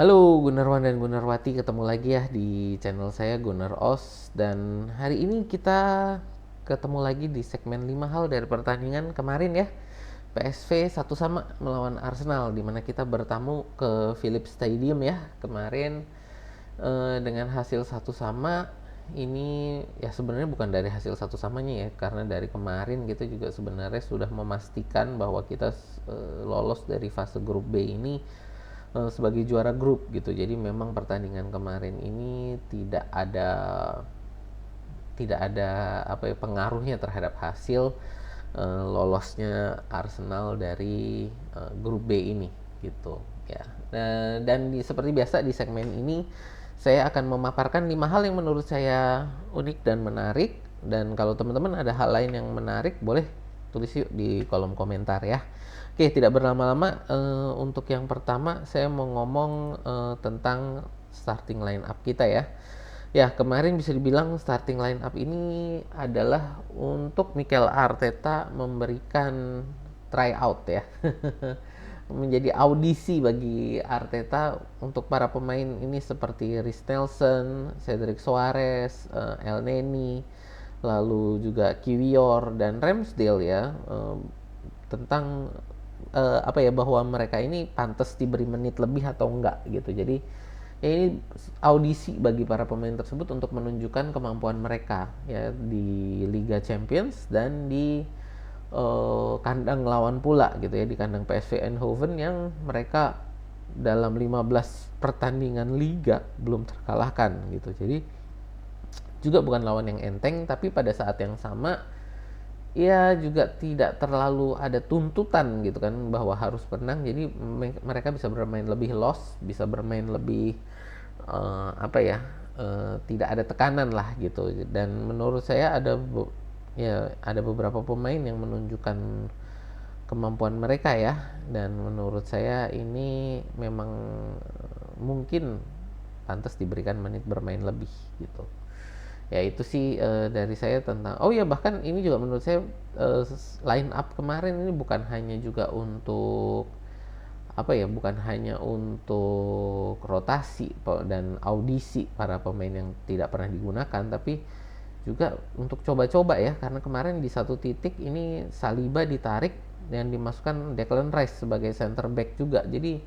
Halo Gunarwan dan Gunarwati, ketemu lagi ya di channel saya Gunar Os. Dan hari ini kita ketemu lagi di segmen 5 hal dari pertandingan kemarin ya, PSV 1-1 melawan Arsenal, dimana kita bertamu ke Philips Stadium ya kemarin. Dengan hasil 1-1 ini ya sebenarnya bukan dari hasil 1-1-nya ya, karena dari kemarin kita juga sebenarnya sudah memastikan bahwa kita lolos dari fase grup B ini sebagai juara grup gitu. Jadi memang pertandingan kemarin ini tidak ada apa ya, pengaruhnya terhadap hasil lolosnya Arsenal dari grup B ini gitu ya. Dan seperti biasa di segmen ini saya akan memaparkan 5 hal yang menurut saya unik dan menarik, dan kalau teman-teman ada hal lain yang menarik boleh tulis yuk di kolom komentar ya. Oke, tidak berlama-lama, untuk yang pertama saya mau ngomong tentang starting line up kita ya. Ya, kemarin bisa dibilang starting line up ini adalah untuk Mikel Arteta memberikan tryout ya. Menjadi audisi bagi Arteta untuk para pemain ini seperti Reece Nelson, Cedric Soares, El Neni, lalu juga Kiwior dan Ramsdale ya, tentang apa ya, bahwa mereka ini pantas diberi menit lebih atau enggak gitu. Jadi ya ini audisi bagi para pemain tersebut untuk menunjukkan kemampuan mereka ya di Liga Champions dan di kandang lawan pula gitu ya, di kandang PSV Eindhoven yang mereka dalam 15 pertandingan liga belum terkalahkan gitu. Jadi juga bukan lawan yang enteng, tapi pada saat yang sama ya juga tidak terlalu ada tuntutan gitu kan bahwa harus menang. Jadi mereka bisa bermain lebih loss, bisa bermain lebih apa ya, tidak ada tekanan lah gitu. Dan menurut saya ya ada beberapa pemain yang menunjukkan kemampuan mereka ya, dan menurut saya ini memang mungkin pantas diberikan menit bermain lebih gitu. Ya itu sih dari saya tentang, oh ya, bahkan ini juga menurut saya line up kemarin ini bukan hanya juga untuk apa ya, bukan hanya untuk rotasi dan audisi para pemain yang tidak pernah digunakan, tapi juga untuk coba-coba ya, karena kemarin di satu titik ini Saliba ditarik dan dimasukkan Declan Rice sebagai center back juga. Jadi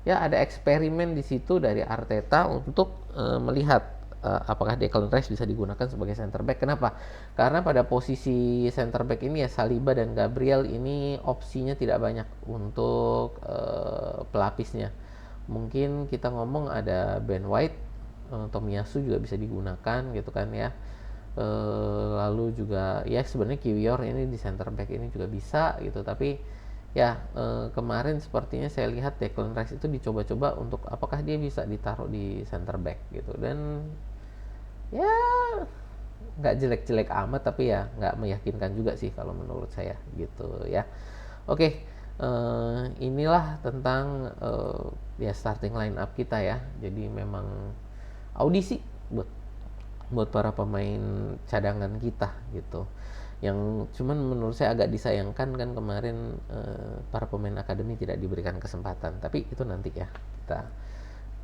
ya ada eksperimen di situ dari Arteta untuk melihat apakah Declan Rice bisa digunakan sebagai center back. Kenapa? Karena pada posisi center back ini ya Saliba dan Gabriel ini opsinya tidak banyak untuk pelapisnya. Mungkin kita ngomong ada Ben White, Tomiyasu juga bisa digunakan gitu kan ya. Lalu juga ya sebenarnya Kiwior ini di center back ini juga bisa gitu, tapi ya kemarin sepertinya saya lihat Declan Rice itu dicoba-coba untuk apakah dia bisa ditaruh di center back gitu. Dan ya nggak jelek-jelek amat, tapi ya nggak meyakinkan juga sih kalau menurut saya gitu ya. Oke, inilah tentang ya starting line up kita ya. Jadi memang audisi buat buat para pemain cadangan kita gitu. Yang cuman menurut saya agak disayangkan kan kemarin para pemain akademi tidak diberikan kesempatan, tapi itu nanti ya kita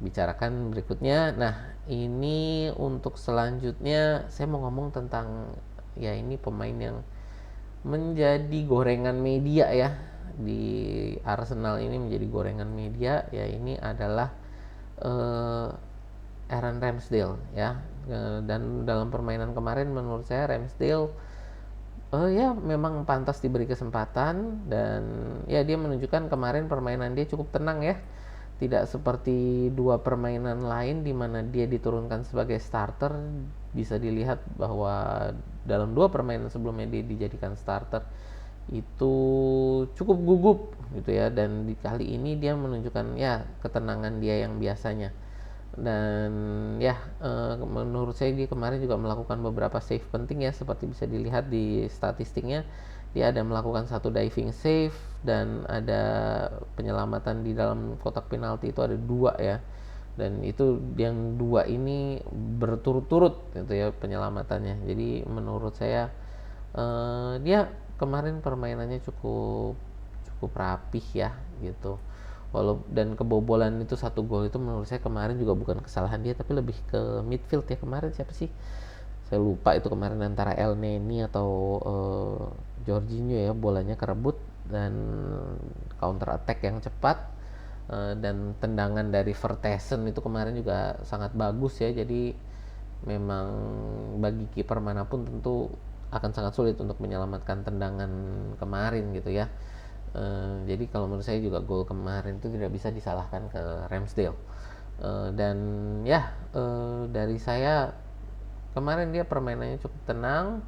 bicarakan berikutnya. Nah, ini untuk selanjutnya saya mau ngomong tentang ya ini pemain yang menjadi gorengan media ya di Arsenal, ini menjadi gorengan media ya. Ini adalah Aaron Ramsdale ya. Dan dalam permainan kemarin menurut saya Ramsdale ya memang pantas diberi kesempatan, dan ya dia menunjukkan kemarin permainan dia cukup tenang ya. Tidak seperti dua permainan lain di mana dia diturunkan sebagai starter. Bisa dilihat bahwa dalam dua permainan sebelumnya dia dijadikan starter itu cukup gugup gitu ya, dan di kali ini dia menunjukkan ya ketenangan dia yang biasanya. Dan ya menurut saya dia kemarin juga melakukan beberapa save penting ya, seperti bisa dilihat di statistiknya. Dia ada melakukan satu diving save dan ada penyelamatan di dalam kotak penalti itu ada dua ya, dan itu yang dua ini berturut-turut gitu ya penyelamatannya. Jadi menurut saya dia kemarin permainannya cukup cukup rapih ya gitu. dan kebobolan itu 1 gol itu menurut saya kemarin juga bukan kesalahan dia, tapi lebih ke midfield ya. Kemarin siapa sih, saya lupa itu kemarin, antara El Neni atau Jorginho ya, bolanya kerebut dan counter attack yang cepat, dan tendangan dari Vertessen itu kemarin juga sangat bagus ya. Jadi memang bagi kiper manapun tentu akan sangat sulit untuk menyelamatkan tendangan kemarin gitu ya. Jadi kalau menurut saya juga gol kemarin itu tidak bisa disalahkan ke Ramsdale. Dan ya, dari saya kemarin dia permainannya cukup tenang,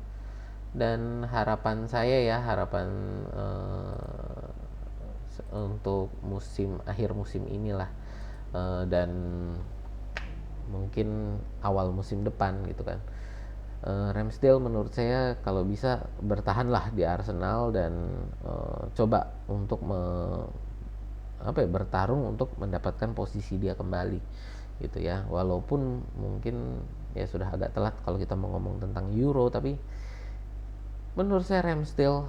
dan harapan saya ya, harapan untuk akhir musim inilah, dan mungkin awal musim depan gitu kan, Ramsdale menurut saya kalau bisa bertahanlah di Arsenal dan coba untuk bertarung untuk mendapatkan posisi dia kembali gitu ya. Walaupun mungkin ya sudah agak telat kalau kita mau ngomong tentang Euro, tapi menurut saya Ramsdale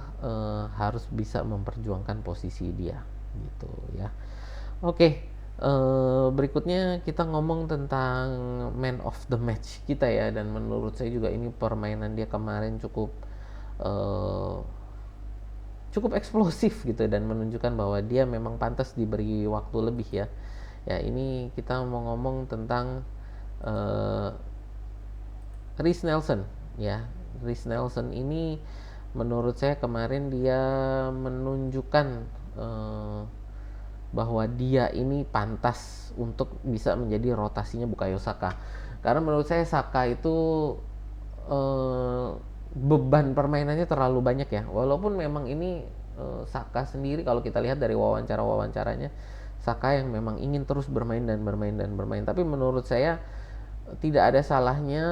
harus bisa memperjuangkan posisi dia gitu ya. Oke, berikutnya kita ngomong tentang man of the match kita ya, dan menurut saya juga ini permainan dia kemarin cukup eksplosif gitu, dan menunjukkan bahwa dia memang pantas diberi waktu lebih ya. Ya, ini kita mau ngomong tentang Reiss Nelson ya. Reiss Nelson ini menurut saya kemarin dia menunjukkan bahwa dia ini pantas untuk bisa menjadi rotasinya Bukayo Saka. Karena menurut saya Saka itu beban permainannya terlalu banyak ya. Walaupun memang ini Saka sendiri kalau kita lihat dari wawancara-wawancaranya, Saka yang memang ingin terus bermain dan bermain dan bermain. Tapi menurut saya tidak ada salahnya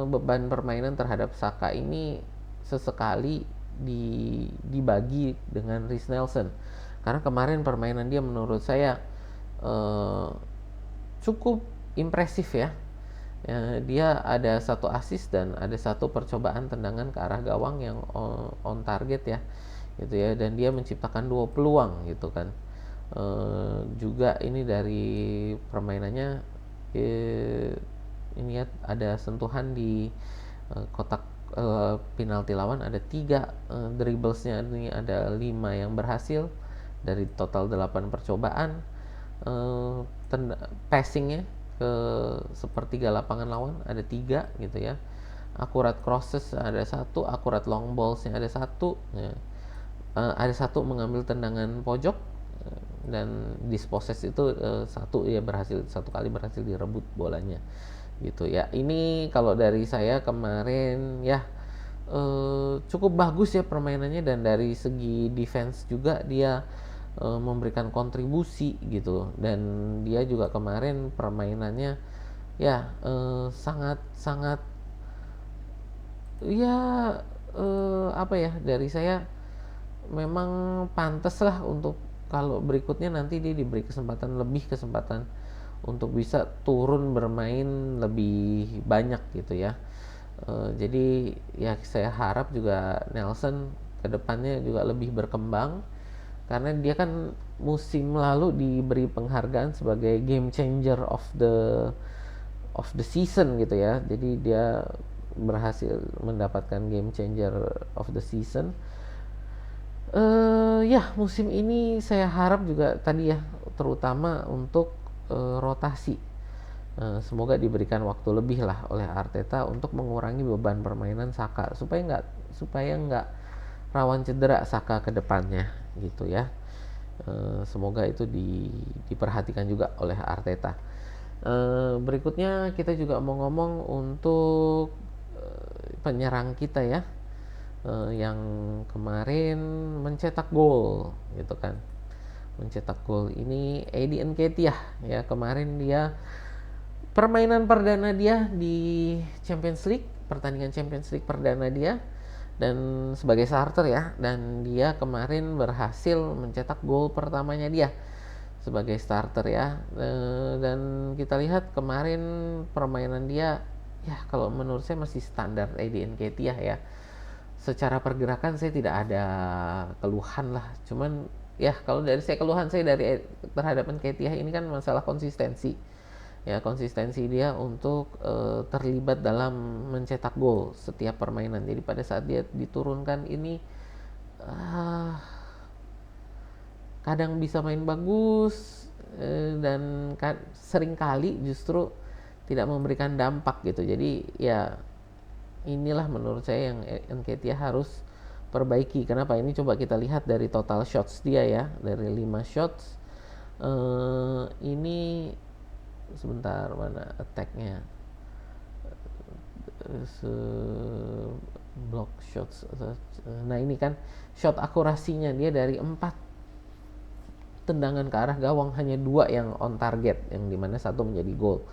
beban permainan terhadap Saka ini sesekali dibagi dengan Reiss Nelson. Karena kemarin permainan dia menurut saya cukup impresif ya. Dia ada 1 assist dan ada 1 percobaan tendangan ke arah gawang yang on target ya, gitu ya. Dan dia menciptakan 2 peluang gitu kan. Juga ini dari permainannya, ini ya, ada sentuhan di kotak penalti lawan, ada 3 dribblesnya, ini ada 5 yang berhasil dari total 8 percobaan. Passingnya ke sepertiga lapangan lawan ada 3 gitu ya. Akurat crosses ada 1, akurat long ballsnya ada 1 ya. Ada 1 mengambil tendangan pojok, dan dispossess itu 1 ya, berhasil 1 kali berhasil direbut bolanya gitu ya. Ini kalau dari saya kemarin ya cukup bagus ya permainannya, dan dari segi defense juga dia memberikan kontribusi gitu. Dan dia juga kemarin permainannya ya sangat ya, apa ya, dari saya memang pantas lah untuk kalau berikutnya nanti dia diberi kesempatan untuk bisa turun bermain lebih banyak gitu ya. Jadi ya saya harap juga Nelson kedepannya juga lebih berkembang, karena dia kan musim lalu diberi penghargaan sebagai game changer of the season gitu ya. Jadi dia berhasil mendapatkan game changer of the season. Ya musim ini saya harap juga tadi ya, terutama untuk rotasi. Semoga diberikan waktu lebih lah oleh Arteta untuk mengurangi beban permainan Saka supaya nggak rawan cedera Saka ke depannya gitu ya. Semoga itu diperhatikan juga oleh Arteta. Berikutnya kita juga mau ngomong untuk penyerang kita ya, yang kemarin mencetak gol gitu kan. Mencetak gol ini Eddie Nketiah ya. Kemarin dia permainan perdana dia di Champions League, pertandingan Champions League perdana dia, dan sebagai starter ya, dan dia kemarin berhasil mencetak gol pertamanya dia sebagai starter ya. Dan kita lihat kemarin permainan dia ya, kalau menurut saya masih standar Eddie Nketiah ya. secara pergerakan saya tidak ada keluhan lah. Cuman ya kalau dari saya, keluhan saya dari terhadap Nketiah ini kan masalah konsistensi. Ya, konsistensi dia untuk terlibat dalam mencetak gol setiap permainan. Jadi pada saat dia diturunkan ini kadang bisa main bagus, dan seringkali justru tidak memberikan dampak gitu. Jadi ya inilah menurut saya yang Nketiah harus perbaiki. Kenapa? Ini coba kita lihat dari total shots dia ya, dari 5 shots ini sebentar, mana attack-nya, block shots. Nah ini kan shot akurasinya dia dari 4 tendangan ke arah gawang hanya 2 yang on target, yang dimana 1 menjadi gol.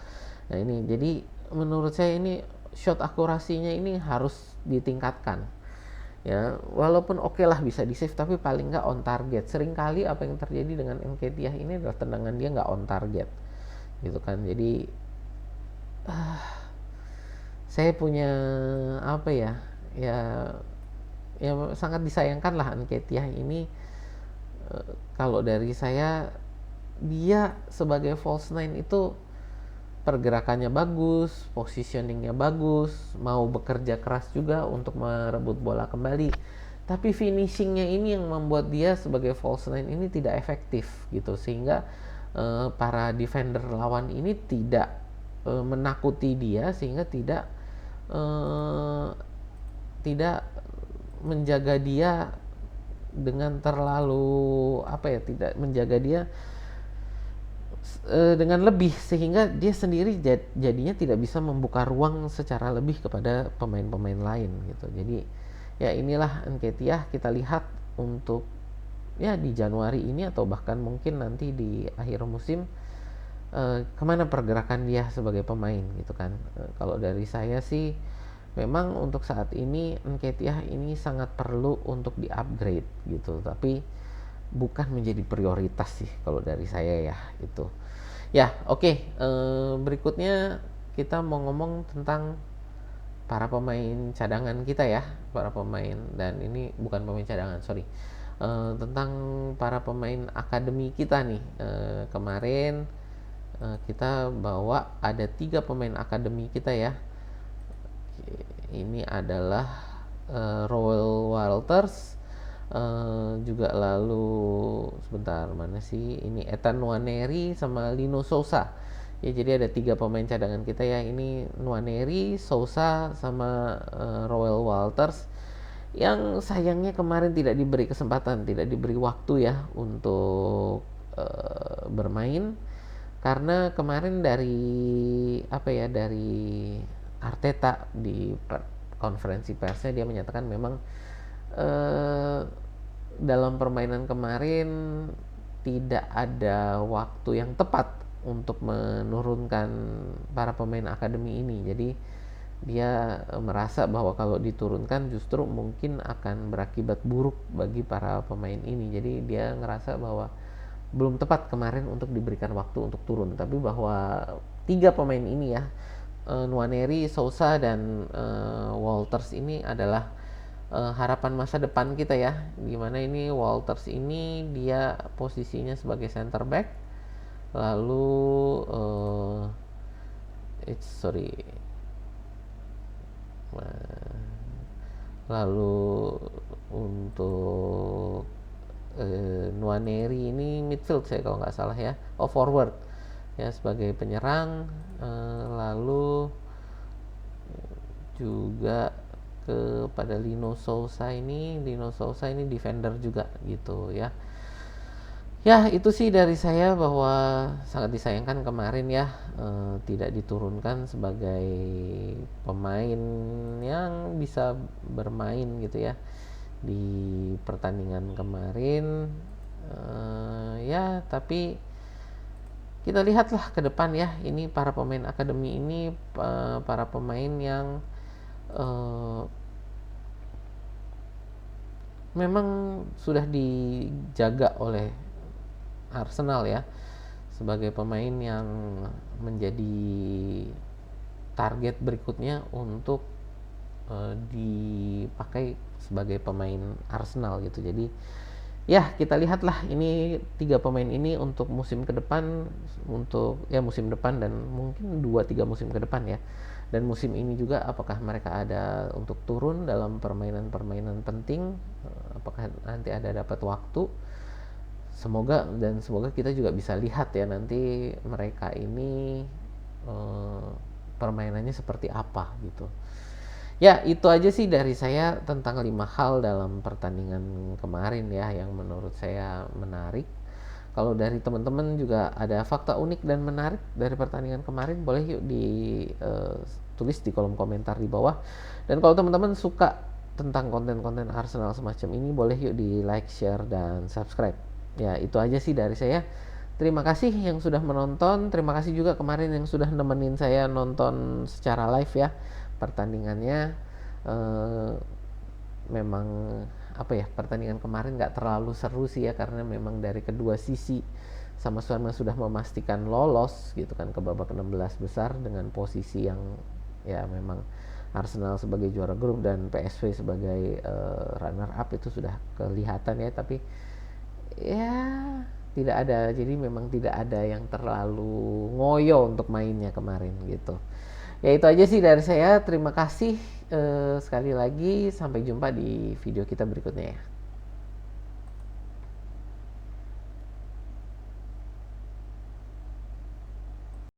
Nah ini jadi menurut saya ini shot akurasinya ini harus ditingkatkan. Ya, walaupun oke lah bisa di save, tapi paling nggak on target. Seringkali apa yang terjadi dengan Nketiah ini adalah tendangan dia nggak on target, gitu kan. Jadi saya punya apa ya, ya sangat disayangkan lah Nketiah ini. Kalau dari saya, dia sebagai false nine itu pergerakannya bagus, positioningnya bagus, mau bekerja keras juga untuk merebut bola kembali. Tapi finishingnya ini yang membuat dia sebagai false nine ini tidak efektif gitu, sehingga para defender lawan ini tidak menakuti dia, sehingga tidak menjaga dia dengan terlalu tidak menjaga dia dengan lebih, sehingga dia sendiri jadinya tidak bisa membuka ruang secara lebih kepada pemain-pemain lain gitu. Jadi ya inilah Nketiah, kita lihat untuk ya di Januari ini atau bahkan mungkin nanti di akhir musim kemana pergerakan dia sebagai pemain gitu kan. Kalau dari saya sih memang untuk saat ini Nketiah ini sangat perlu untuk di-upgrade gitu, tapi bukan menjadi prioritas sih kalau dari saya ya itu. Ya, oke. Berikutnya kita mau ngomong tentang para pemain cadangan kita ya, para pemain, dan ini bukan pemain cadangan, sorry. Tentang para pemain akademi kita nih. Kemarin kita bawa ada 3 pemain akademi kita ya. Ini adalah Roel Walters, juga lalu sebentar, mana sih ini, Ethan Nwaneri sama Lino Sousa ya. Jadi ada 3 pemain cadangan kita ya, ini Nwaneri, Sousa sama Roel Walters, yang sayangnya kemarin tidak diberi kesempatan, tidak diberi waktu ya untuk bermain, karena kemarin dari dari Arteta di konferensi persnya dia menyatakan memang dalam permainan kemarin tidak ada waktu yang tepat untuk menurunkan para pemain akademi ini. Jadi dia merasa bahwa kalau diturunkan justru mungkin akan berakibat buruk bagi para pemain ini. Jadi dia ngerasa bahwa belum tepat kemarin untuk diberikan waktu untuk turun. Tapi bahwa 3 pemain ini ya, Nwaneri, Sousa, dan Walters ini adalah harapan masa depan kita ya. Gimana ini Walters ini dia posisinya sebagai center back, lalu lalu untuk Nwaneri ini midfield saya kalau nggak salah ya, forward ya sebagai penyerang, lalu juga kepada Lino Sousa ini defender juga gitu ya. Ya itu sih dari saya, bahwa sangat disayangkan kemarin ya tidak diturunkan sebagai pemain yang bisa bermain gitu ya di pertandingan kemarin. Ya tapi kita lihatlah ke depan ya, ini para pemain akademi ini para pemain yang memang sudah dijaga oleh Arsenal ya, sebagai pemain yang menjadi target berikutnya untuk dipakai sebagai pemain Arsenal gitu. Jadi ya kita lihatlah ini 3 pemain ini untuk musim ke depan, untuk ya musim depan dan mungkin 2-3 musim ke depan ya. Dan musim ini juga apakah mereka ada untuk turun dalam permainan-permainan penting, apakah nanti ada dapat waktu. Semoga kita juga bisa lihat ya nanti mereka ini eh, permainannya seperti apa gitu. Ya, itu aja sih dari saya tentang 5 hal dalam pertandingan kemarin ya yang menurut saya menarik. Kalau dari teman-teman juga ada fakta unik dan menarik dari pertandingan kemarin, boleh yuk tulis di kolom komentar di bawah. Dan kalau teman-teman suka tentang konten-konten Arsenal semacam ini, boleh yuk di like, share, dan subscribe. Ya, itu aja sih dari saya. Terima kasih yang sudah menonton. Terima kasih juga kemarin yang sudah nemenin saya nonton secara live ya pertandingannya. eh, Memang apa ya, pertandingan kemarin nggak terlalu seru sih ya karena memang dari kedua sisi sama-sama sudah memastikan lolos gitu kan ke babak 16 besar dengan posisi yang ya memang Arsenal sebagai juara grup dan PSV sebagai runner up itu sudah kelihatan ya, tapi ya tidak ada, jadi memang tidak ada yang terlalu ngoyo untuk mainnya kemarin gitu. Ya itu aja sih dari saya, terima kasih sekali lagi, sampai jumpa di video kita berikutnya ya.